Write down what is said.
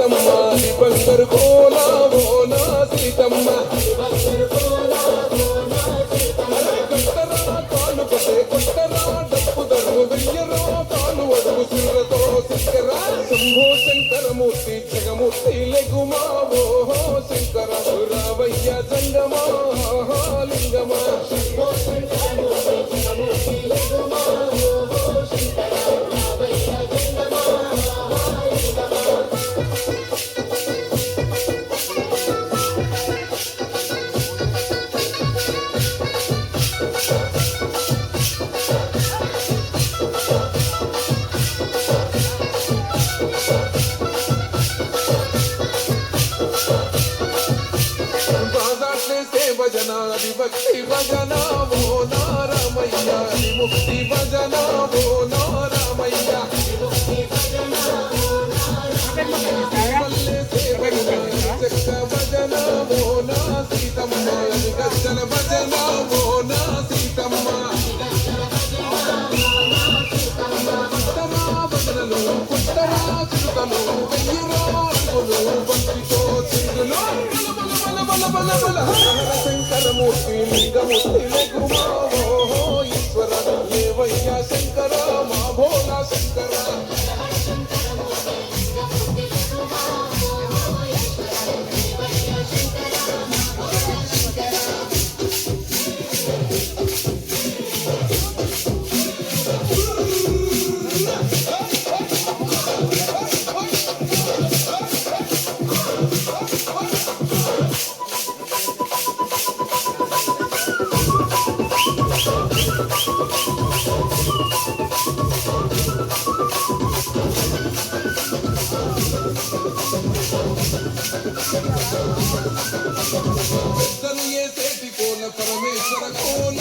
సీతమ్మ బంగారు కోలా ఓనా సీతమ్మ కొట్టరా కాలు పదే కొట్టరా డప్పు దరువు వెయ్యరా కాలు అడుగు సిరతో సిక్కరా శంభో శంకరమూర్తి జగమూర్తి లెగుమా ఓహో శంకర రావయ్య జంగమా లింగమా శంభో శంకరమూర్తి జగమూర్తి లెగుమా ఓహో శంకర రావయ్య జంగమా భజన విభక్తి భజన ఓ నారామయ్య విముక్తి భజన ఓ నారామయ్య చెక్క భజన ఓ నా సీతమ్మ గజ్జల భజన ఓ నా సీతమ్మ భజనలు కుట్టరా చిరుతలు వెయ్యిరో అడుగులు భక్తితో చిందులు శంకరమూర్తి లింగమూర్తి లఘుమా ఓహో ఈశ్వర దేవయ్య శంకర మా భోలా శంకర పెద్దలు ఏ చేతి కోన పరమేశ్వర కోన